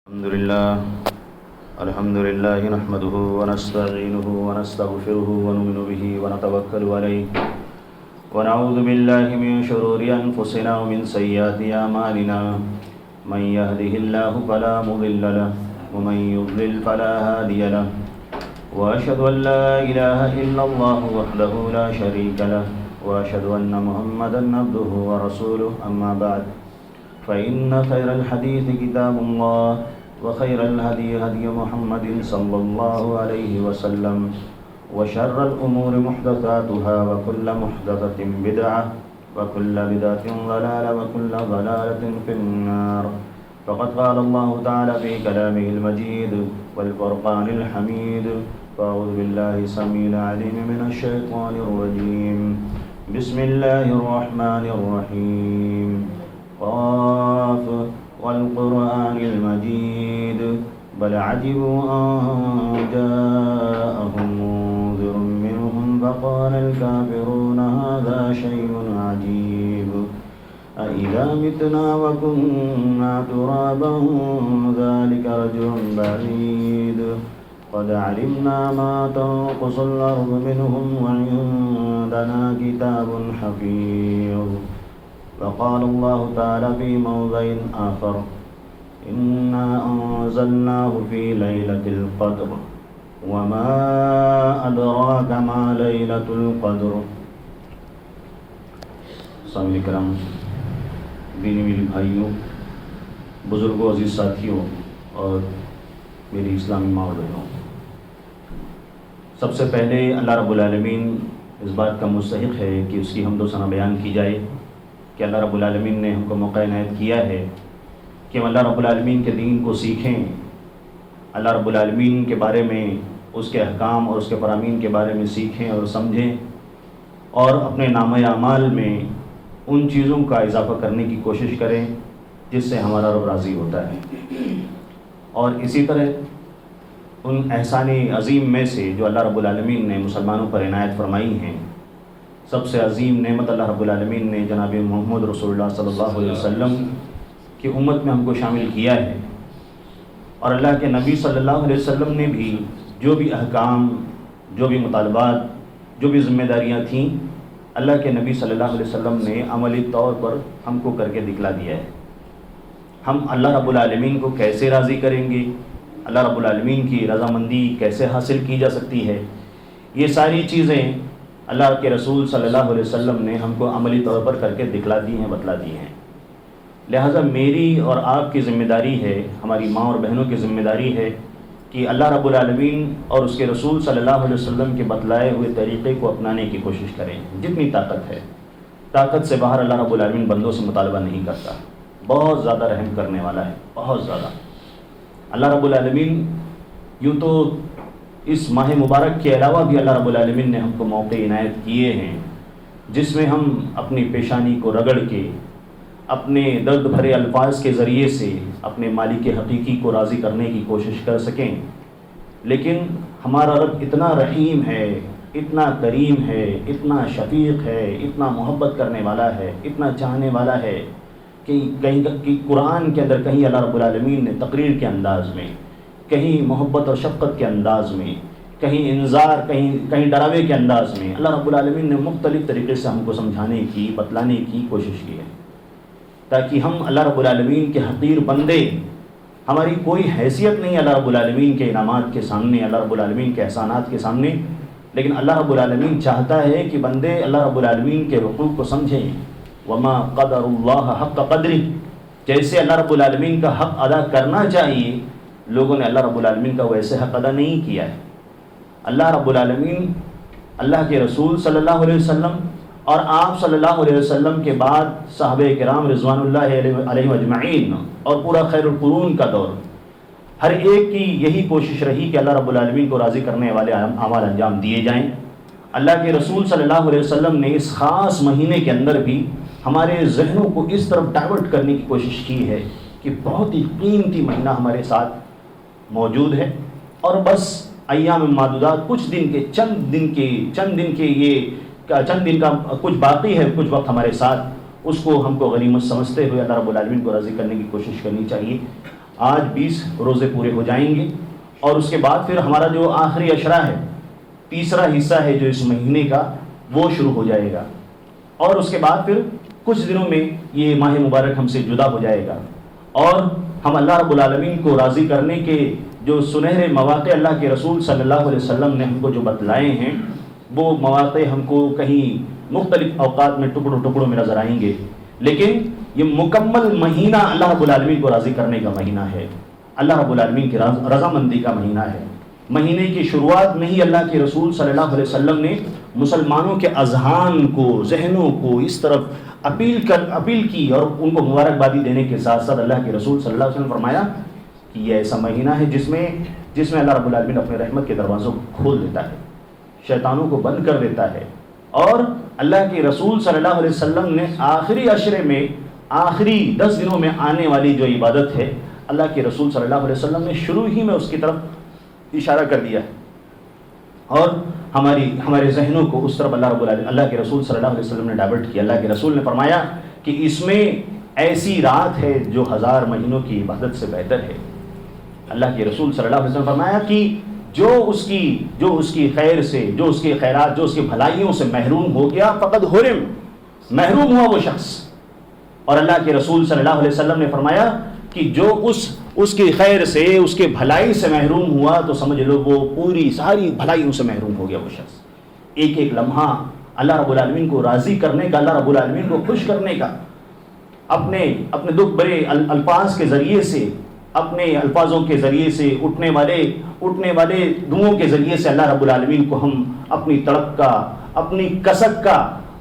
الحمد لله نحمده ونستعينه ونستغفره ونؤمن به ونتوكل عليه ونعوذ بالله من شرور أنفسنا ومن سيئات أعمالنا من يهده الله فلا مضل له ومن يضلل فلا هادي له وأشهد أن لا إله إلا الله وحده لا شريك له وأشهد أن محمدا عبده ورسوله أما بعد فإن خير الحديث كتاب الله وخير الهدي هدي محمد صلى الله عليه وسلم وشر الأمور محدثاتها وكل محدثة بدعة وكل بدعة ضلالة وكل ضلالة في النار فقد قال الله تعالى في كلامه المجيد والفرقان الحميد فأعوذ بالله السميع العليم من الشيطان الرجيم بسم الله الرحمن الرحيم قاف والقرآن المجيد بل عجبوا أن جاءهم منذر منهم فقال الكافرون هذا شيء عجيب أإذا متنا وكنا ترابا ذلك رجل بعيد قد علمنا ما تنقص الأرض منهم وعندنا كتاب حفيظ وقال الله تعالى في موضع آخر إنا أنزلناه في ليلة القدر وما أدراك ما ليلة القدر. سامعین کرام، دینی میری بھائیوں، بزرگوں، عزیز ساتھیوں اور میری اسلامی ماں اور بہنوں، سب سے پہلے اللہ رب العالمین اس بات کا مستحق ہے کہ اس کی حمد و ثنا بیان کی جائے کہ اللہ رب العالمین نے ہم کو موقع عنایت کیا ہے کہ ہم اللہ رب العالمین کے دین کو سیکھیں، اللہ رب العالمین کے بارے میں، اس کے احکام اور اس کے فرامین کے بارے میں سیکھیں اور سمجھیں، اور اپنے نامہ اعمال میں ان چیزوں کا اضافہ کرنے کی کوشش کریں جس سے ہمارا رب راضی ہوتا ہے، اور اسی طرح ان احسان عظیم میں سے جو اللہ رب العالمین نے مسلمانوں پر عنایت فرمائی ہیں، سب سے عظیم نعمت اللہ رب العالمین نے جناب محمد رسول اللہ صلی اللہ علیہ وسلم کی امت میں ہم کو شامل کیا ہے، اور اللہ کے نبی صلی اللہ علیہ وسلم نے بھی جو بھی احکام، جو بھی مطالبات، جو بھی ذمہ داریاں تھیں، اللہ کے نبی صلی اللہ علیہ وسلم نے عملی طور پر ہم کو کر کے دکھلا دیا ہے۔ ہم اللہ رب العالمین کو کیسے راضی کریں گے، اللہ رب العالمین کی رضامندی کیسے حاصل کی جا سکتی ہے، یہ ساری چیزیں اللہ کے رسول صلی اللہ علیہ وسلم نے ہم کو عملی طور پر کر کے دکھلا دی ہیں، بتلا دی ہیں۔ لہٰذا میری اور آپ کی ذمہ داری ہے، ہماری ماں اور بہنوں کی ذمہ داری ہے کہ اللہ رب العالمین اور اس کے رسول صلی اللہ علیہ وسلم کے بتلائے ہوئے طریقے کو اپنانے کی کوشش کریں جتنی طاقت ہے۔ طاقت سے باہر اللہ رب العالمین بندوں سے مطالبہ نہیں کرتا، بہت زیادہ رحم کرنے والا ہے، بہت زیادہ۔ اللہ رب العالمین یوں تو اس ماہ مبارک کے علاوہ بھی اللہ رب العالمین نے ہم کو موقع عنایت کیے ہیں جس میں ہم اپنی پیشانی کو رگڑ کے، اپنے درد بھرے الفاظ کے ذریعے سے اپنے مالک حقیقی کو راضی کرنے کی کوشش کر سکیں، لیکن ہمارا رب اتنا رحیم ہے، اتنا کریم ہے، اتنا شفیق ہے، اتنا محبت کرنے والا ہے، اتنا چاہنے والا ہے کہ کہیں قرآن کے اندر کہیں اللہ رب العالمین نے تقریر کے انداز میں، کہیں محبت اور شفقت کے انداز میں، کہیں انذار، کہیں ڈراوے کے انداز میں اللہ رب العالمین نے مختلف طریقے سے ہم کو سمجھانے کی، بتلانے کی کوشش کی ہے، تاکہ ہم اللہ رب العالمین کے حقیر بندے، ہماری کوئی حیثیت نہیں اللہ رب العالمین کے انعامات کے سامنے، اللہ رب العالمین کے احسانات کے سامنے، لیکن اللہ رب العالمین چاہتا ہے کہ بندے اللہ رب العالمین کے حقوق کو سمجھیں۔ وما قدر اللہ حق قدرہ، جیسے اللہ رب العالمین کا حق ادا کرنا چاہیے، لوگوں نے اللہ رب العالمین کا ویسے حق ادا نہیں کیا ہے۔ اللہ رب العالمین، اللہ کے رسول صلی اللہ علیہ وسلم اور آپ صلی اللہ علیہ وسلم کے بعد صحابہ کرام رضوان اللہ علیہم اجمعین اور پورا خیر القرون کا دور، ہر ایک کی یہی کوشش رہی کہ اللہ رب العالمین کو راضی کرنے والے اعمال انجام دیے جائیں۔ اللہ کے رسول صلی اللہ علیہ وسلم نے اس خاص مہینے کے اندر بھی ہمارے ذہنوں کو اس طرف ڈائیورٹ کرنے کی کوشش کی ہے کہ بہت ہی قیمتی مہینہ ہمارے ساتھ موجود ہے، اور بس ایام معدودات، کچھ دن کے چند دن کا کچھ باقی ہے، کچھ وقت ہمارے ساتھ، اس کو ہم کو غنیمت سمجھتے ہوئے اللہ رب العالمین کو راضی کرنے کی کوشش کرنی چاہیے۔ آج 20 روزے پورے ہو جائیں گے، اور اس کے بعد پھر ہمارا جو آخری عشرہ ہے، تیسرا حصہ ہے جو اس مہینے کا، وہ شروع ہو جائے گا، اور اس کے بعد پھر کچھ دنوں میں یہ ماہ مبارک ہم سے جدا ہو جائے گا، اور ہم اللہ رب العالمین کو راضی کرنے کے جو سنہرے مواقع اللہ کے رسول صلی اللہ علیہ وسلم نے ہم کو جو بتلائے ہیں، وہ مواقع ہم کو کہیں مختلف اوقات میں ٹکڑوں میں نظر آئیں گے، لیکن یہ مکمل مہینہ اللہ رب العالمین کو راضی کرنے کا مہینہ ہے، اللہ رب العالمین کی رضامندی کا مہینہ ہے۔ مہینے کی شروعات میں ہی اللہ کے رسول صلی اللہ علیہ وسلم نے مسلمانوں کے اذہان کو، ذہنوں کو اس طرف اپیل کی، اور ان کو مبارکبادی دینے کے ساتھ ساتھ اللہ کے رسول صلی اللہ علیہ وسلم نے فرمایا کہ یہ ایسا مہینہ ہے جس میں اللہ رب العالمین اپنے رحمت کے دروازوں کو کھول دیتا ہے، شیطانوں کو بند کر دیتا ہے، اور اللہ کے رسول صلی اللہ علیہ وسلم نے آخری عشرے میں، آخری 10 دنوں میں آنے والی جو عبادت ہے، اللہ کے رسول صلی اللہ علیہ وسلم نے شروع ہی میں اس کی طرف اشارہ کر دیا ہے، اور ہمارے ذہنوں کو اس طرف اللہ کے رسول صلی اللہ علیہ وسلم نے ڈائیورٹ کیا۔ اللہ کے رسول نے فرمایا کہ اس میں ایسی رات ہے جو 1000 مہینوں کی عبادت سے بہتر ہے۔ اللہ کے رسول صلی اللہ علیہ وسلم نے فرمایا کہ جو اس کی خیر سے، جو اس کے خیرات، جو اس کی بھلائیوں سے محروم ہو گیا، فقد حرم، محروم ہوا وہ شخص۔ اور اللہ کے رسول صلی اللہ علیہ وسلم نے فرمایا کہ جو اس کی خیر سے، اس کے بھلائی سے محروم ہوا، تو سمجھ لو وہ پوری ساری بھلائیوں سے محروم ہو گیا وہ شخص۔ ایک ایک لمحہ اللہ رب العالمین کو راضی کرنے کا، اللہ رب العالمین کو خوش کرنے کا، اپنے دکھ بھرے الفاظ کے ذریعے سے، اپنے الفاظوں کے ذریعے سے، اٹھنے والے دعاؤں کے ذریعے سے اللہ رب العالمین کو ہم اپنی تڑپ کا، اپنی کسک کا،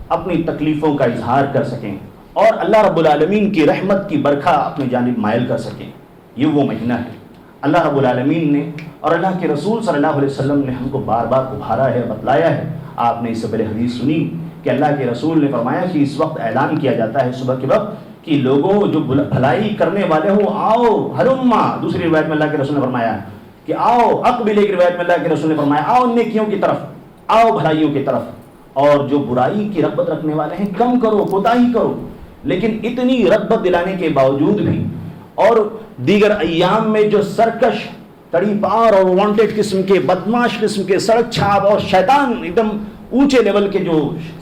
اپنی تکلیفوں کا اظہار کر سکیں، اور اللہ رب العالمین کی رحمت کی برکھا اپنی جانب مائل کر سکیں۔ یہ وہ مہینہ ہے۔ اللہ رب العالمین نے اور اللہ کے رسول صلی اللہ علیہ وسلم نے ہم کو بار بار ابھارا ہے، بتلایا ہے۔ آپ نے اس سے پہلے حدیث سنی کہ اللہ کے رسول نے فرمایا کہ اس وقت اعلان کیا جاتا ہے صبح کے وقت کہ لوگوں جو بھلائی کرنے والے ہو، آؤ ہلما۔ دوسری روایت میں اللہ کے رسول نے فرمایا کہ آؤ اقبل، ایک روایت میں اللہ کے رسول نے فرمایا آؤ نیکیوں کی طرف، آؤ بھلائیوں کی طرف، اور جو برائی کی رغبت رکھنے والے ہیں کم کرو، کوتاہی کرو۔ لیکن اتنی رغبت دلانے کے باوجود بھی، اور دیگر ایام میں جو سرکش، تڑی پار اور وانٹڈ قسم کے، بدماش قسم کے، سڑک چھاپ اور شیطان، ایک دم اونچے لیول کے جو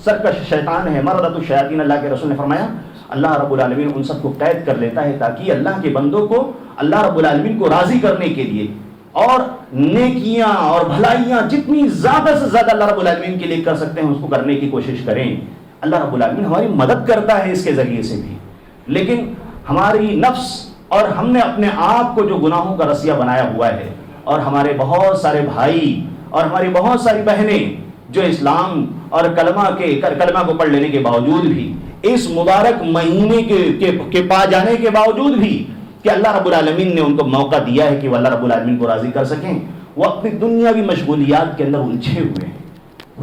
سرکش شیطان ہے، مردۃ الشیاطین، اللہ کے رسول نے فرمایا اللہ رب العالمین ان سب کو قید کر لیتا ہے، تاکہ اللہ کے بندوں کو اللہ رب العالمین کو راضی کرنے کے لیے اور نیکیاں اور بھلائیاں جتنی زیادہ سے زیادہ اللہ رب العالمین کے لیے کر سکتے ہیں اس کو کرنے کی کوشش کریں۔ اللہ رب العالمین ہماری مدد کرتا ہے اس کے ذریعے سے بھی، لیکن ہماری نفس اور ہم نے اپنے آپ کو جو گناہوں کا رسیا بنایا ہوا ہے، اور ہمارے بہت سارے بھائی اور ہماری بہت ساری بہنیں جو اسلام اور کلمہ کو پڑھ لینے کے باوجود بھی، اس مبارک مہینے کے پا جانے کے باوجود بھی کہ اللہ رب العالمین نے ان کو موقع دیا ہے کہ وہ اللہ رب العالمین کو راضی کر سکیں، وہ اپنی دنیاوی مشغولیات کے اندر الجھے ہوئے ہیں،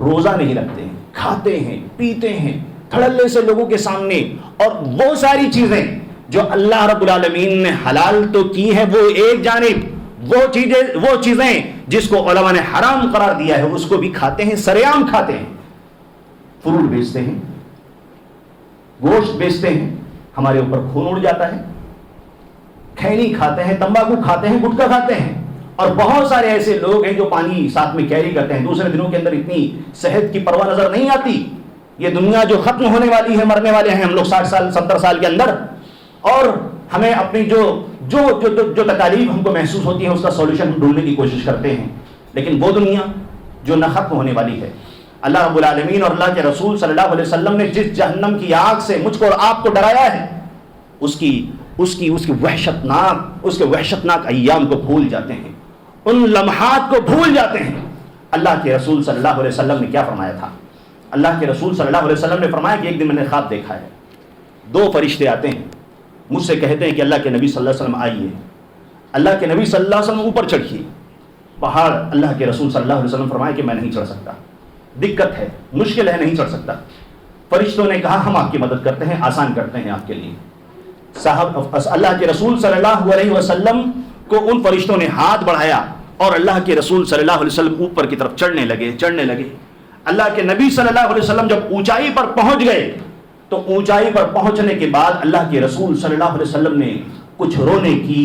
روزہ نہیں رکھتے ہیں، کھاتے ہیں، پیتے ہیں دھڑلے سے لوگوں کے سامنے، اور وہ ساری چیزیں جو اللہ رب العالمین نے حلال تو کی ہیں، وہ ایک جانب، وہ چیزیں جس کو علماء نے حرام قرار دیا ہے اس کو بھی کھاتے ہیں، سرعام کھاتے ہیں، فروٹ بیچتے ہیں، گوشت بیچتے ہیں، ہمارے اوپر خون اڑ جاتا ہے، کھینی کھاتے ہیں، تمباکو کھاتے ہیں، گٹکا کھاتے ہیں، اور بہت سارے ایسے لوگ ہیں جو پانی ساتھ میں کیری کرتے ہیں۔ دوسرے دنوں کے اندر اتنی صحت کی پرواہ نظر نہیں آتی، یہ دنیا جو ختم ہونے والی ہے، مرنے والے ہیں ہم لوگ 60 سال 70 سال کے اندر، اور ہمیں اپنی جو تکالیف ہم کو محسوس ہوتی ہیں اس کا سولوشن ہم ڈھونڈنے کی کوشش کرتے ہیں، لیکن وہ دنیا جو نہ ختم ہونے والی ہے۔ اللہ رب العالمین اور اللہ کے رسول صلی اللہ علیہ وسلم نے جس جہنم کی آگ سے مجھ کو اور آپ کو ڈرایا ہے، اس کے وحشتناک ایام کو بھول جاتے ہیں، ان لمحات کو بھول جاتے ہیں۔ اللہ کے رسول صلی اللہ علیہ وسلم نے کیا فرمایا تھا؟ اللہ کے رسول صلی اللہ علیہ وسلم نے فرمایا کہ ایک دن میں نے خواب دیکھا ہے، 2 فرشتے آتے ہیں، مجھ سے کہتے ہیں کہ اللہ کے نبی صلی اللہ علیہ وسلم آئیے۔ اللہ کے نبی صلی اللہ علیہ وسلم اوپر چڑھیے پہاڑ۔ اللہ کے رسول صلی اللہ علیہ وسلم فرمایا کہ میں نہیں چڑھ سکتا، دقت ہے، مشکل ہے، نہیں چڑھ سکتا۔ فرشتوں نے کہا ہم آپ کی مدد کرتے ہیں، آسان کرتے ہیں آپ کے لیے۔ صاحب اللہ کے رسول صلی اللہ علیہ وسلم کو ان فرشتوں نے ہاتھ بڑھایا، اور اللہ کے رسول صلی اللہ علیہ وسلم اوپر کی طرف چڑھنے لگے۔ اللہ کے نبی صلی اللہ علیہ وسلم جب اونچائی پر پہنچ گئے تو اونچائی پر پہنچنے کے بعد اللہ کے رسول صلی اللہ علیہ وسلم نے کچھ رونے کی،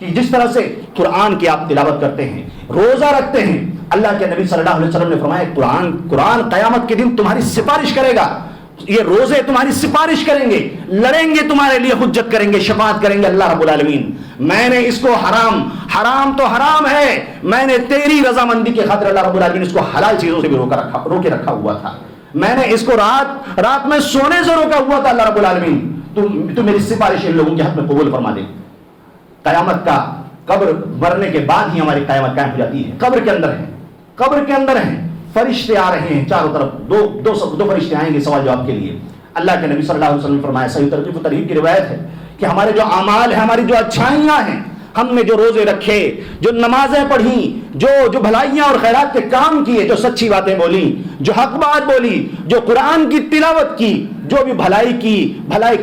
کہ جس طرح سے قرآن کی آپ تلاوت کرتے ہیں، روزہ رکھتے ہیں، اللہ کے نبی صلی اللہ علیہ وسلم نے فرمایا قرآن قیامت کے دن تمہاری سفارش کرے گا، یہ روزے تمہاری سفارش کریں گے، لڑیں گے تمہارے لیے، حجت کریں گے، شفاعت کریں گے اللہ رب العالمین، میں نے اس کو حرام تو حرام ہے، میں نے تیری رضامندی کے خاطر اللہ رب العالمین اس کو حلال چیزوں سے بھی روکے رکھا ہوا تھا، میں نے اس کو رات میں سونے سے روکا ہوا تھا اللہ رب العالمین، تو میری سفارش ان لوگوں کے حق میں قبول فرما دے۔ قیامت کا قبر مرنے کے بعد ہی ہماری قیامت قائم ہو جاتی ہے، قبر کے اندر ہیں، فرشتے آ رہے ہیں چاروں طرف، دو فرشتے آئیں گے سوال جواب کے لیے۔ اللہ کے نبی صلی اللہ علیہ وسلم نے فرمایا، صحیح ترغیب و ترہیب کی روایت ہے کہ ہمارے جو اعمال ہیں، ہماری جو اچھائیاں ہیں، ہم نے جو روزے رکھے، جو نمازیں پڑھی، جو بھلائیاں اور خیرات کے کام کیے، جو سچی باتیں بولی، جو حق بات بولی، جو قرآن کی تلاوت کی، جو بھی بھلائی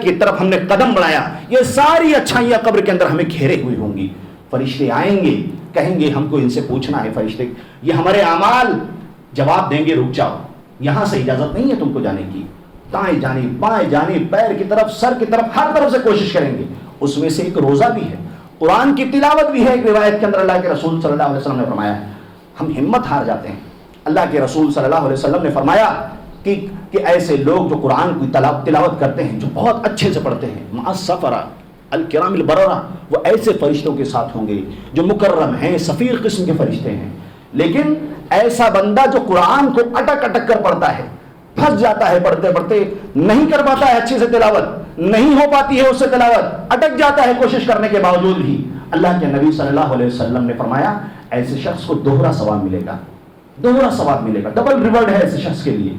کی طرف ہم نے قدم بڑھایا، یہ ساری اچھائیاں قبر کے اندر ہمیں گھیرے ہوئی ہوں گی۔ فرشتے آئیں گے، کہیں گے ہم کو ان سے پوچھنا ہے، فرشتے یہ ہمارے اعمال جواب دیں گے، رک جاؤ، یہاں سے اجازت نہیں ہے تم کو جانے کی، دائیں جانب بائیں جانب پیر کی طرف سر کی طرف ہر طرف سے کوشش کریں گے۔ اس میں سے ایک روزہ بھی ہے، قرآن کی تلاوت بھی ہے۔ ایک روایت کے اندر اللہ کے رسول صلی اللہ علیہ وسلم نے فرمایا ہے، ہم ہمت ہار جاتے ہیں۔ اللہ کے رسول صلی اللہ علیہ وسلم نے فرمایا کہ ایسے لوگ جو قرآن کی تلاوت کرتے ہیں، جو بہت اچھے سے پڑھتے ہیں، مع السفرہ الکرام البررہ، وہ ایسے فرشتوں کے ساتھ ہوں گے جو مکرم ہیں، سفیر قسم کے فرشتے ہیں۔ لیکن ایسا بندہ جو قرآن کو اٹک کر پڑھتا ہے، پھنس جاتا ہے پڑھتے پڑھتے، نہیں کر پاتا ہے اچھے سے تلاوت، نہیں ہو پاتی ہے اس سے تلاوت، اٹک جاتا ہے کوشش کرنے کے باوجود بھی، اللہ کے نبی صلی اللہ علیہ وسلم نے فرمایا ایسے شخص کو دوہرا ثواب ملے گا، ڈبل ریوارڈ ہے ایسے شخص کے لیے۔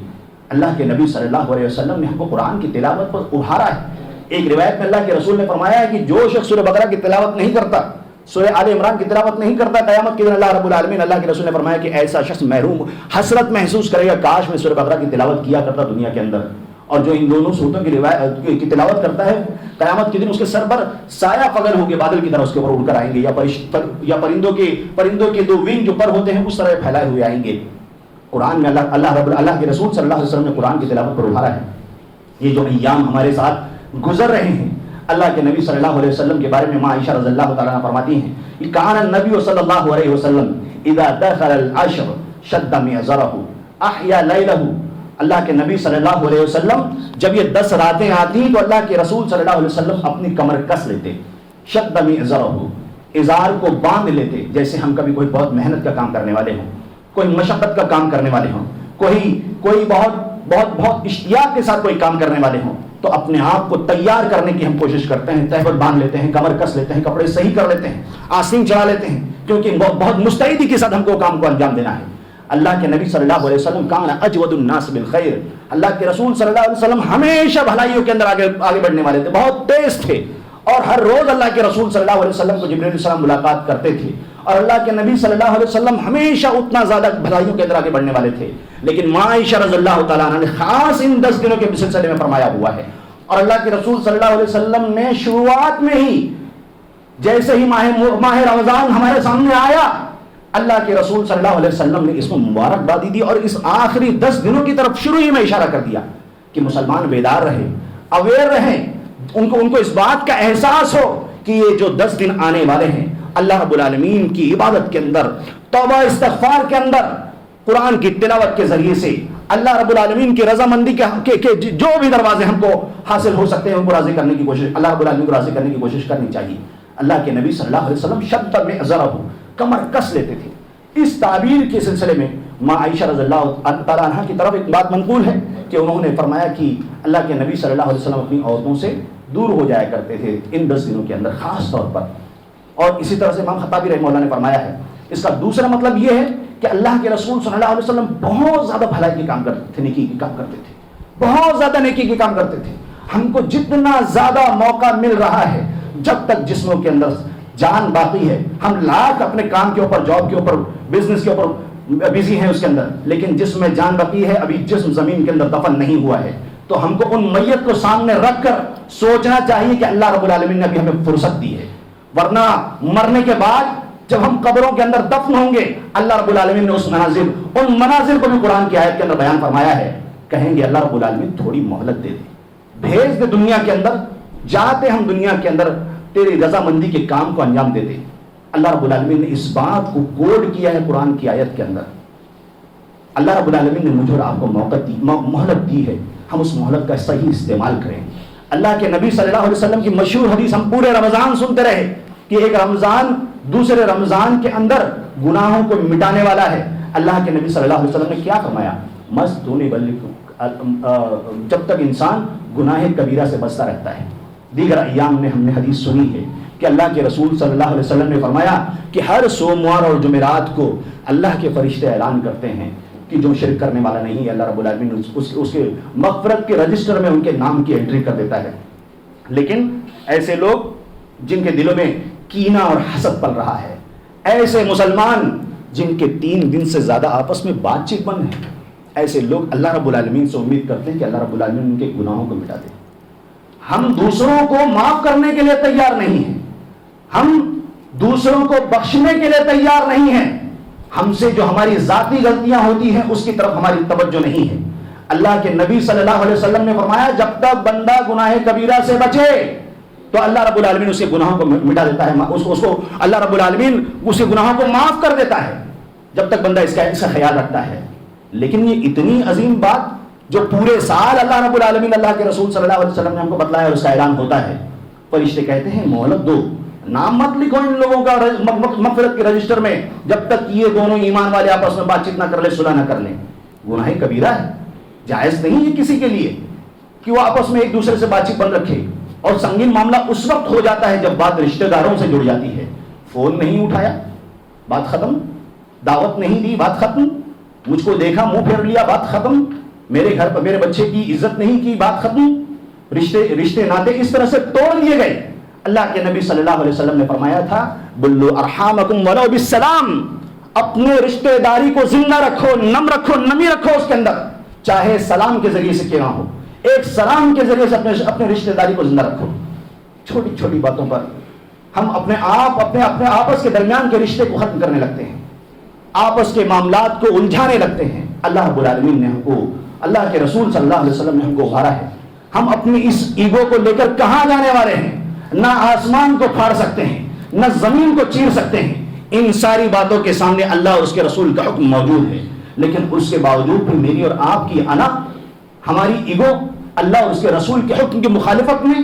اللہ کے نبی صلی اللہ علیہ وسلم نے ہم کو قرآن کی تلاوت پر ابھارا ہے۔ ایک روایت میں اللہ کے رسول نے فرمایا ہے کہ جو شخص سورہ بقرہ کی تلاوت نہیں کرتا، سورہ آل عمران کی تلاوت نہیں کرتا، قیامت کے دن اللہ رب العالمین، اللہ کے رسول نے فرمایا کہ ایسا شخص محروم، حسرت محسوس کرے گا، کاش میں سورہ بقرہ کی تلاوت کیا کرتا دنیا کے اندر۔ اور جو ان دونوں صورتوں کی تلاوت کرتا ہے، قیامت کے دن اس کے سر پر سایہ فگل ہو کے بادل کی طرح اس کے اوپر اڑ کر آئیں گے، یا پرندوں کے دو ونگ جو پر ہوتے ہیں اس طرح پھیلائے ہوئے آئیں گے۔ قرآن میں اللہ کے رسول صلی اللہ علیہ وسلم نے قرآن کی تلاوت پر ابھارا ہے۔ یہ جو ایام ہمارے ساتھ گزر رہے ہیں، اللہ کے نبی صلی اللہ علیہ وسلم کے بارے میں ماں عائشہ رضی اللہ تعالیٰ عنہ فرماتی ہیں کہ کان النبی صلی اللہ علیہ وسلم اذا دخل العشر شد میزرہ احیا لیلہ، اللہ کے نبی صلی اللہ علیہ وسلم جب یہ 10 راتیں آتی تو اللہ کے رسول صلی اللہ علیہ وسلم اپنی کمر کس لیتے، شد میزرہ، ازار کو باندھ لیتے، جیسے ہم کبھی کوئی بہت محنت کا کام کرنے والے ہوں، کوئی مشقت کا کام کرنے والے ہوں، کوئی بہت اشتیاق کے ساتھ کوئی کام کرنے والے ہوں، تو اپنے آپ کو تیار کرنے کی ہم کوشش کرتے ہیں، تہبند باندھ لیتے ہیں، کمر کس لیتے ہیں، کپڑے صحیح کر لیتے ہیں، آستین چڑھا لیتے ہیں، کیونکہ بہت مستعدی کے ساتھ ہم کو کام کو انجام دینا ہے۔ اللہ کے نبی صلی اللہ علیہ وسلم کان اجود الناس بالخیر، اللہ کے رسول صلی اللہ علیہ وسلم ہمیشہ بھلائیوں کے اندر آگے بڑھنے والے تھے، بہت تیز تھے، اور ہر روز اللہ کے رسول صلی اللہ علیہ وسلم کو جبرائیل علیہ السلام ملاقات کرتے تھے، اور اللہ کے نبی صلی اللہ علیہ وسلم ہمیشہ اتنا زیادہ بھلائیوں کے اندر آگے بڑھنے والے تھے۔ لیکن ماں عائشہ رضی اللہ تعالیٰ عنہ نے خاص ان 10 دنوں کے سلسلے میں فرمایا ہوا ہے، اور اللہ کے رسول صلی اللہ علیہ وسلم نے شروعات میں ہی جیسے ہی ماہ رمضان ہمارے سامنے آیا، اللہ کے رسول صلی اللہ علیہ وسلم نے اس کو مبارکبادی دی، اور اس آخری 10 دنوں کی طرف شروع ہی میں اشارہ کر دیا کہ مسلمان بیدار رہے، اویئر رہیں، ان کو اس بات کا احساس ہو کہ یہ جو 10 دن آنے والے ہیں، اللہ رب العالمین کی عبادت کے اندر، توبہ استغفار کے اندر، قرآن کی تلاوت کے ذریعے سے اللہ رب العالمین کی رضامندی کے جو بھی دروازے ہم کو حاصل ہو سکتے ہیں ان کو راضی کرنے کی کوشش، اللہ رب العالمین کو راضی کرنے کی کوشش کرنی چاہیے۔ اللہ کے نبی صلی اللہ علیہ وسلم شد معذرہ، کمر کس لیتے تھے۔ اس تعبیر کے سلسلے میں ماں عائشہ رضی اللہ تعالیٰ عنہ کی طرف ایک بات منقول ہے کہ انہوں نے فرمایا کہ اللہ کے نبی صلی اللہ علیہ وسلم اپنی عورتوں سے دور ہو جایا کرتے تھے ان 10 دنوں کے اندر خاص طور پر، اور اسی طرح سے امام خطابی رحمہ اللہ نے فرمایا ہے۔ اس کا دوسرا مطلب یہ ہے کہ اللہ کے رسول صلی اللہ علیہ وسلم بہت زیادہ بھلائی کے کام کرتے تھے، نیکی کے کام کرتے تھے، بہت زیادہ نیکی کے کام کرتے تھے۔ ہم کو جتنا زیادہ موقع مل رہا ہے، جب تک جسموں کے اندر جان باقی ہے، ہم لاکھ اپنے کام کے اوپر، جاب کے اوپر، بزنس کے اوپر بزی ہیں اس کے اندر، لیکن جسم میں جان باقی ہے، ابھی جسم زمین کے اندر دفن نہیں ہوا ہے، تو ہم کو ان میت کو سامنے رکھ کر سوچنا چاہیے کہ اللہ رب العالمین نے ابھی ہمیں فرصت دی ہے، ورنہ مرنے کے بعد جب ہم قبروں کے اندر دفن ہوں گے، اللہ رب العالمین نے ان مناظر کو بھی قرآن کی آیت کے اندر بیان فرمایا ہے، کہیں گے اللہ رب العالمین تھوڑی مہلت دے دے، بھیج دے دنیا کے اندر، جاتے ہم دنیا کے اندر تیری رضامندی کے کام کو انجام دے دے. اللہ رب العالمین نے اس بات کو کوڈ کیا ہے قرآن کی آیت کے اندر. اللہ رب العالمین نے مجھے اور آپ کو مہلت دی ہے, ہم اس مہلت کا صحیح استعمال کریں. اللہ کے نبی صلی اللہ علیہ وسلم کی مشہور حدیث ہم پورے رمضان سنتے رہے کہ ایک رمضان دوسرے رمضان کے اندر گناہوں کو مٹانے والا ہے. اللہ کے نبی صلی اللہ علیہ وسلم نے کیا فرمایا؟ جب تک انسان گناہ کبیرہ سے بچتا رہتا ہے. دیگر ایام میں ہم نے حدیث سنی ہے کہ اللہ کے رسول صلی اللہ علیہ وسلم نے فرمایا کہ ہر سوموار اور جمعرات کو اللہ کے فرشتے اعلان کرتے ہیں کہ جو شرک کرنے والا نہیں ہے, اللہ رب العالمین اس کے مغفرت کے رجسٹر میں ان کے نام کی انٹری کر دیتا ہے. لیکن ایسے لوگ جن کے دلوں میں کینہ اور حسد پل رہا ہے, ایسے مسلمان جن کے 3 دن سے زیادہ آپس میں بات چیت بند ہے, ایسے لوگ اللہ رب العالمین سے امید کرتے ہیں کہ اللہ رب العالمین ان کے گناہوں کو مٹا دے. ہم دوسروں کو معاف کرنے کے لیے تیار نہیں ہیں, ہم دوسروں کو بخشنے کے لیے تیار نہیں ہیں. ہم سے جو ہماری ذاتی غلطیاں ہوتی ہیں اس کی طرف ہماری توجہ نہیں ہے. اللہ کے نبی صلی اللہ علیہ وسلم نے فرمایا جب تک بندہ گناہ کبیرہ سے بچے تو اللہ رب العالمین اس کے گناہوں کو مٹا دیتا ہے, اس کو اللہ رب العالمین اس کے گناہوں کو معاف کر دیتا ہے جب تک بندہ اس کا خیال رکھتا ہے. لیکن یہ اتنی عظیم بات جو پورے سال اللہ رب العالمین اللہ کے رسول صلی اللہ علیہ وسلم نے ہم کو بتلایا اور اس کا اعلان ہوتا ہے. فرشتے کہتے ہیں مہلت دو, نام مت لکھو ان لوگوں کا مغفرت کے رجسٹر میں جب تک یہ دونوں ایمان والے آپس میں بات چیت نہ کر لیں, صلح نہ کر لیں. گناہ کبیرہ ہے, جائز نہیں ہے کسی کے لیے کہ وہ آپس میں ایک دوسرے سے بات چیت بند رکھے. اور سنگین معاملہ اس وقت ہو جاتا ہے جب بات رشتہ داروں سے جڑ جاتی ہے. فون نہیں اٹھایا, بات ختم. دعوت نہیں دی, بات ختم. مجھ کو دیکھا, منہ پھیر لیا, بات ختم. میرے گھر پر میرے بچے کی عزت نہیں کی, بات ختم. رشتے ناطے اس طرح سے توڑ لیے گئے. اللہ کے نبی صلی اللہ علیہ وسلم نے فرمایا تھا بلو ارحامکم ولو بالسلام, اپنے رشتہ داری کو زندہ رکھو, نمی رکھو اس کے اندر, چاہے سلام کے ذریعے سے کیوں نہ ہو. ایک سلام کے ذریعے سے اپنے رشتہ داری کو زندہ رکھو. چھوٹی چھوٹی باتوں پر ہم اپنے آپس کے درمیان کے رشتے کو ختم کرنے لگتے ہیں, آپس کے معاملات کو الجھانے لگتے ہیں. اللہ رب العالمین نے ہم کو, اللہ کے رسول صلی اللہ علیہ وسلم نے ہم کو ابھارا ہے. ہم اپنی اس ایگو کو لے کر کہاں جانے والے ہیں؟ نہ آسمان کو پھاڑ سکتے ہیں, نہ زمین کو چیر سکتے ہیں. ان ساری باتوں کے سامنے اللہ اور اس کے رسول کا حکم موجود ہے. لیکن اس کے باوجود بھی میری اور آپ کی انا, ہماری ایگو اللہ اور اس کے رسول کے حکم کی مخالفت میں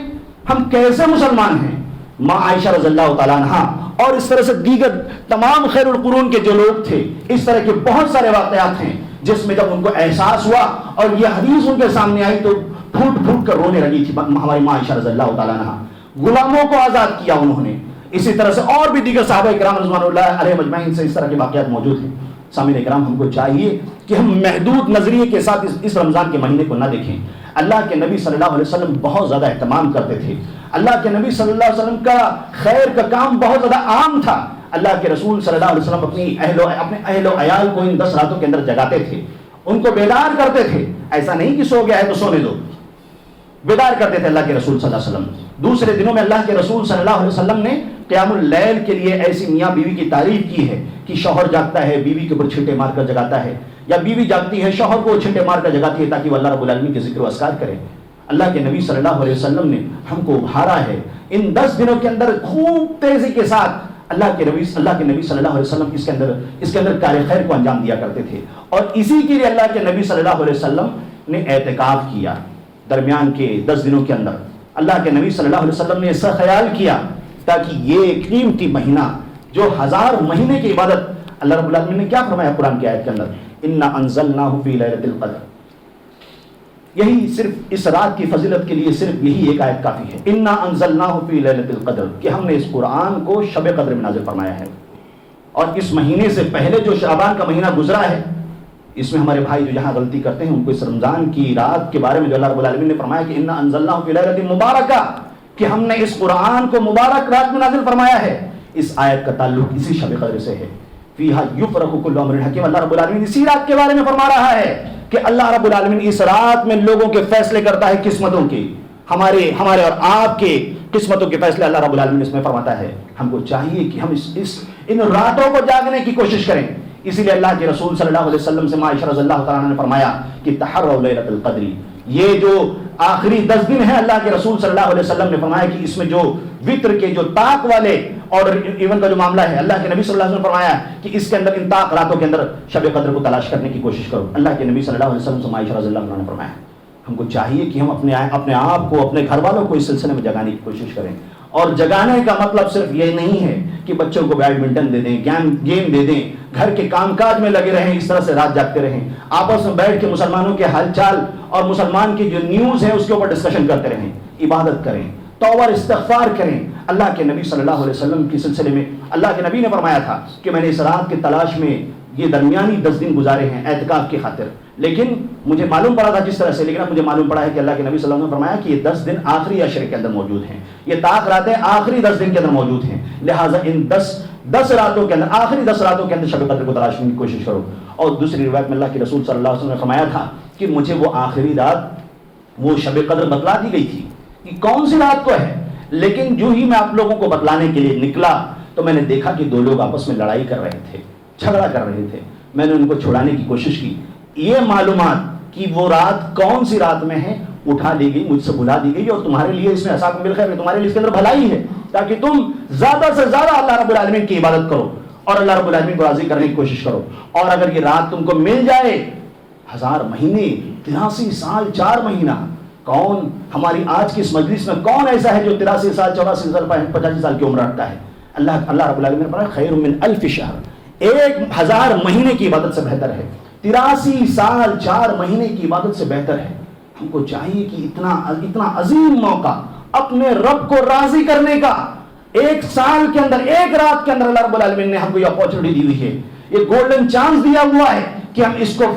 ہم کیسے مسلمان ہیں؟ ماں عائشہ رضی اللہ تعالیٰ عنہا اور اس طرح سے دیگر تمام خیر القرون کے جو لوگ تھے, اس طرح کے بہت سارے واقعات ہیں جس میں جب ان کو احساس ہوا اور یہ حدیث ان کے سامنے آئی تو پھوٹ پھوٹ کر رونے لگی تھی. ہماری ماں عائشہ رضی اللہ تعالیٰ عنہا, غلاموں کو آزاد کیا انہوں نے. اسی طرح سے اور بھی دیگر صحابہ کرام رضوان اللہ علیہ مجمعین سے اس طرح کے واقعات موجود ہیں. سامعین کرام, ہم کو چاہیے کہ ہم محدود نظریے کے ساتھ اس رمضان کے مہینے کو نہ دیکھیں. اللہ کے نبی صلی اللہ علیہ وسلم بہت زیادہ اہتمام کرتے تھے. اللہ کے نبی صلی اللہ علیہ وسلم کا خیر کا کام بہت زیادہ عام تھا. اللہ کے رسول صلی اللہ علیہ وسلم اپنے اہل و عیال کو ان 10 راتوں کے اندر جگاتے تھے, ان کو بیدار کرتے تھے. ایسا نہیں کہ سو گیا ہے تو سونے دو, بیدار کرتے تھے اللہ کے رسول صلی اللہ علیہ وسلم. دوسرے دنوں میں اللہ کے رسول صلی اللہ علیہ وسلم نے قیام اللیل کے لیے ایسی میاں بیوی کی تعریف کی ہے کہ شوہر جاگتا ہے بیوی کے اوپر چھینٹے مار کر جگاتا ہے, یا بیوی جاگتی ہے شوہر کو چھینٹے مار کر جگاتی ہے تاکہ وہ اللہ رب العالمین کے ذکر و اذکار کرے. اللہ کے نبی صلی اللہ علیہ وسلم نے ہم کو ابھارا ہے ان 10 دنوں کے اندر خوب تیزی کے ساتھ. اللہ کے نبی صلی اللہ علیہ وسلم اس کے اندر کار خیر کو انجام دیا کرتے تھے. اور اسی کے لیے اللہ کے نبی صلی اللہ علیہ وسلم نے اعتکاف کیا. درمیان کے 10 دنوں کے اندر اللہ کے نبی صلی اللہ علیہ وسلم نے ایسا خیال کیا تاکہ یہ قیمتی مہینہ جو 1000 مہینے کی عبادت, اللہ رب العالمین نے کیا فرمایا قرآن کی آیت کے اندر, انا انزلناہ فی لیلۃ القدر. یہی صرف اس رات کی فضیلت کے لیے صرف یہی ایک آیت کافی ہے, انا انزلناہ فی لیلۃ القدر, کہ ہم نے اس قرآن کو شب قدر میں نازل فرمایا ہے. اور اس مہینے سے پہلے جو شعبان کا مہینہ گزرا ہے, اس میں ہمارے بھائی جو یہاں غلطی کرتے ہیں ان کو اس رمضان کی رات کے بارے میں جو اللہ رب العالمین نے فرمایا کہ انا انزلناہ فی لیلۃ مبارکہ, کہ ہم نے اس قرآن کو مبارک رات میں نازل فرمایا ہے, اس آیت کا تعلق اسی شب قدر سے ہے. فیہا یفرق کل امر حکیم, اللہ رب العالمین اسی رات کے بارے میں فرما رہا ہے کہ اللہ رب العالمین اس رات میں لوگوں کے فیصلے کرتا ہے قسمتوں کے, ہمارے اور آپ کے قسمتوں کے فیصلے اللہ رب العالمین اس میں فرماتا ہے. ہم کو چاہیے کہ ہم ان راتوں کو جاگنے کی کوشش کریں. اسی لیے اللہ کے رسول صلی اللہ علیہ وسلم سے عائشہ رضی اللہ تعالیٰ عنہ نے فرمایا کہ تحروا لیلۃ القدر, یہ جو آخری 10 دن ہے اللہ کے رسول صلی اللہ علیہ وسلم نے فرمایا کہ اس میں جو وطر کے جو طاق والے اور ایون کا جو معاملہ ہے، اللہ کے نبی صلی اللہ علیہ وسلم نے فرمایا کہ اس کے اندر ان طاق راتوں کے اندر شب قدر کو تلاش کرنے کی کوشش کرو۔ اللہ کے نبی صلی اللہ علیہ وسلم سے عائشہ رضی اللہ عنہا نے فرمایا ہم کو چاہیے کہ ہم اپنے آپ کو، اپنے گھر والوں کو اس سلسلے میں جگانے کی کوشش کریں۔ اور جگانے کا مطلب صرف یہ نہیں ہے کہ بچوں کو بیڈمنٹن دے دیں، گیم دے دیں، گھر کے کام کاج میں لگے رہیں، اس طرح سے رات جاگتے رہیں، آپس میں بیٹھ کے مسلمانوں کے حال چال اور مسلمان کی جو نیوز ہے اس کے اوپر ڈسکشن کرتے رہیں۔ عبادت کریں، توبہ اور استغفار کریں۔ اللہ کے نبی صلی اللہ علیہ وسلم کے سلسلے میں اللہ کے نبی نے فرمایا تھا کہ میں نے اس رات کی تلاش میں یہ درمیانی 10 دن گزارے ہیں اعتکاف کی خاطر، لیکن مجھے معلوم پڑا تھا جس طرح سے، لیکن اب مجھے معلوم پڑا ہے کہ اللہ کے نبی صلی اللہ علیہ وسلم نے فرمایا کہ یہ 10 دن آخری عشر کے اندر موجود ہیں، یہ طاق راتیں آخری 10 دن کے اندر موجود ہیں، لہٰذا ان 10 راتوں کے اندر، آخری 10 راتوں کے اندر شب قدر کو تلاش کرنے کی کوشش کرو۔ اور دوسری روایت میں اللہ کے رسول صلی اللہ علیہ وسلم نے فرمایا تھا کہ مجھے وہ آخری رات، وہ شب قدر بتلا دی گئی تھی کہ کون سی رات کو ہے، لیکن جو ہی میں آپ لوگوں کو بتلانے کے لیے نکلا تو میں نے دیکھا کہ 2 لوگ آپس میں لڑائی کر رہے تھے، جھگڑا کر رہے تھے۔ میں نے ان کو چھڑانے کی کوشش کی، یہ معلومات کہ وہ رات کون سی رات میں ہے اٹھا لی گئی، مجھ سے بلا دی گئی، اور تمہارے لیے اس میں عساکم بالخیر ہے، تمہارے لیے اس کے اندر بھلائی ہے، تاکہ تم زیادہ سے زیادہ اللہ رب العالمین کی عبادت کرو اور اللہ رب العالمین کو راضی کرنے کی کوشش کرو۔ اور اگر یہ رات تم کو مل جائے 1000 مہینے 83 سال 4 مہینہ، کون ہماری آج کی اس مجلس میں کون ایسا ہے جو 83 سال 84 سال 85 سال کی عمر رکھتا ہے؟ اللہ رب العالمین نے فرمایا خیر من 1000 شہر، 1000 مہینے کی عبادت سے بہتر ہے، 83 سال 4 مہینے کی عبادت سے بہتر ہے۔ ہم کو چاہیے کہ اتنا عظیم موقع اپنے رب کو راضی کرنے کا، 1 سال کے اندر 1 رات کے اندر اللہ رب العالمین نے ہم کو یہ اپورچونٹی دی ہوئی ہے، یہ گولڈن چانس دیا ہوا ہے کہ ہم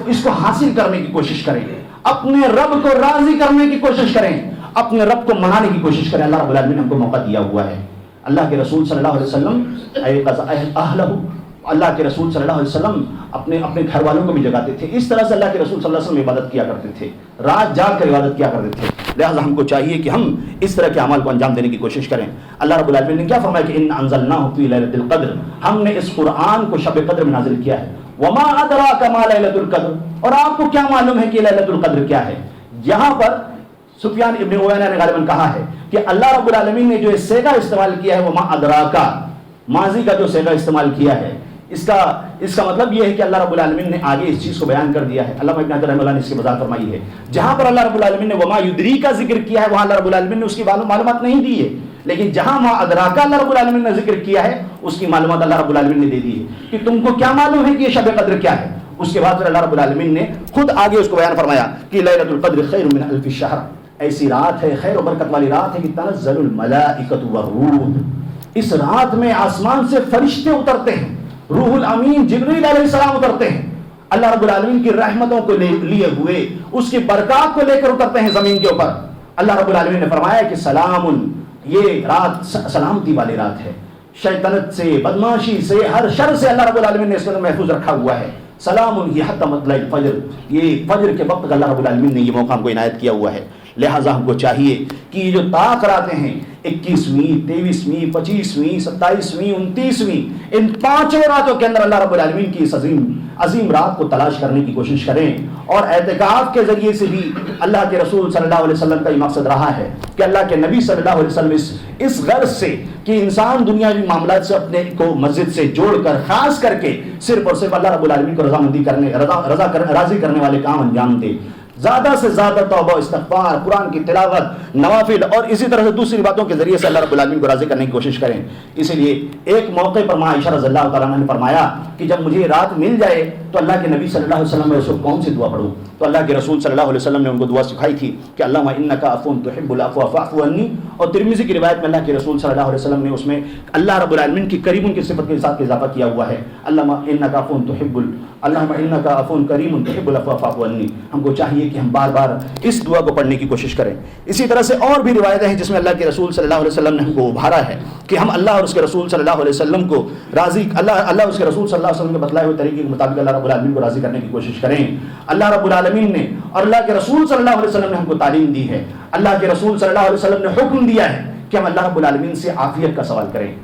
اس کو حاصل کرنے کی کوشش کریں، اپنے رب کو راضی کرنے کی کوشش کریں، اپنے رب کو منانے کی کوشش کریں۔ اللہ رب العالمین نے ہم کو موقع دیا ہوا ہے۔ اللہ کے رسول صلی اللہ علیہ وسلم اللہ کے رسول صلی اللہ علیہ وسلم اپنے گھر والوں کو بھی جگاتے تھے، اس طرح سے اللہ کے رسول صلی اللہ علیہ وسلم عبادت کیا کرتے تھے، رات جاگ کر عبادت کیا کرتے تھے۔ لہٰذا ہم کو چاہیے کہ ہم اس طرح کے اعمال کو انجام دینے کی کوشش کریں۔ اللہ رب العالمین نے کیا فرمایا کہ انا انزلناہ فی لیلۃ القدر، ہم نے اس قرآن کو شب قدر میں نازل کیا ہے۔ وما ادراک ما لیلۃ القدر، اور آپ کو کیا معلوم ہے کہ لیلۃ القدر کیا ہے؟ یہاں پر سفیان ابن عیینہ نے غالباً کہا ہے کہ اللہ رب العالمین نے جو صیغہ استعمال کیا ہے وما ادراک، ماضی کا جو صیغہ استعمال کیا ہے، اس کا مطلب یہ ہے کہ اللہ رب العالمین نے آگے اس چیز کو بیان کر دیا ہے۔ علامہ ابن حجر رحمہ اللہ نے اس کی وضاحت فرمائی ہے، جہاں پر اللہ رب العالمین نے وما یدری کا ذکر کیا ہے وہاں اللہ رب العالمین نے اس کی معلومات نہیں دی ہے، لیکن جہاں ما ادراکا اللہ رب العالمین نے ذکر کیا ہے اس کی معلومات اللہ رب العالمین نے دے دی ہے کہ تم کو کیا معلوم ہے کہ یہ شب قدر کیا ہے۔ اس کے بعد پھر اللہ رب العالمین نے خود آگے اس کو بیان فرمایا کہ لیلۃ القدر خیر من 1000 شہر، ایسی رات ہے، خیر و برکت والی رات ہے کہ تنزل الملائکۃ والروح، اس رات میں آسمان سے فرشتے اترتے ہیں، روح الامین جبریل علیہ السلام اترتے ہیں، اللہ رب العالمین کی رحمتوں کو لیے ہوئے، اس کی برکات کو لے کر اترتے ہیں زمین کے اوپر۔ اللہ رب العالمین نے فرمایا کہ سلام، یہ رات سلامتی والی رات ہے، شیطنت سے، بدماشی سے، ہر شر سے اللہ رب العالمین نے اس کو محفوظ رکھا ہوا ہے۔ سلام یہ حتی مطلع الفجر، یہ فجر کے وقت اللہ رب العالمین نے یہ موقع ہم کو عنایت کیا ہوا ہے۔ لہٰذا ہم کو چاہیے کہ یہ جو طاق راتیں ہیں 21ویں 23ویں 25ویں 27ویں 29ویں، ان 5 راتوں کے اندر اللہ رب العالمین کی اس عظیم رات کو تلاش کرنے کی کوشش کریں، اور اعتکاف کے ذریعے سے بھی اللہ کے رسول صلی اللہ علیہ وسلم کا یہ مقصد رہا ہے کہ اللہ کے نبی صلی اللہ علیہ وسلم اس غرض سے کہ انسان دنیاوی معاملات سے اپنے کو مسجد سے جوڑ کر خاص کر کے صرف اور صرف اللہ رب العالمین کو راضی کرنے والے کام انجام دے، زیادہ سے زیادہ توبہ استغفار، قرآن کی تلاوت، نوافل اور اسی طرح سے دوسری باتوں کے ذریعے سے اللہ رب العالمین کو راضی کرنے کی کوشش کریں۔ اسی لیے ایک موقع پر ماں عائشہ رضی اللہ تعالیٰ عنہ نے فرمایا کہ جب مجھے رات مل جائے تو اللہ کے نبی صلی اللہ علیہ وسلم میں اس کو کون سی دعا پڑھوں؟ تو اللہ کے رسول صلی اللہ علیہ وسلم نے ان کو دعا سکھائی تھی کہ اللہم انک عفو تحب العفو فاعف عنی، اور ترمذی کی روایت میں اللہ کے رسول صلی اللہ علیہ وسلم نے اس میں اللہ رب العالمین کی کریم کی صفت کے ساتھ اضافہ کیا ہوا ہے، اللہم انک عفو کریم تحب العفو فاعف عنی۔ ہم کو چاہیے کہ ہم بار بار اس دعا کو پڑھنے کی کوشش کریں۔ اسی طرح سے اور بھی روایتیں ہیں جس میں اللہ کے رسول صلی اللہ علیہ وسلم نے ہم کو ابھارا ہے کہ ہم اللہ اور اس کے رسول صلی اللہ علیہ وسلم کو راضی، اللہ اس کے رسول صلی اللہ علیہ وسلم کے بتلائے ہوئے طریقے کے مطابق اللہ رب العالمین کو راضی کرنے کی کوشش کریں۔ اللہ رب العالمین نے اور اللہ کے رسول صلی اللہ علیہ وسلم نے ہم کو تعلیم دی ہے، اللہ کے رسول صلی اللہ علیہ وسلم نے حکم دیا ہے کہ ہم اللہ رب العالمین سے عافیت کا سوال کریں،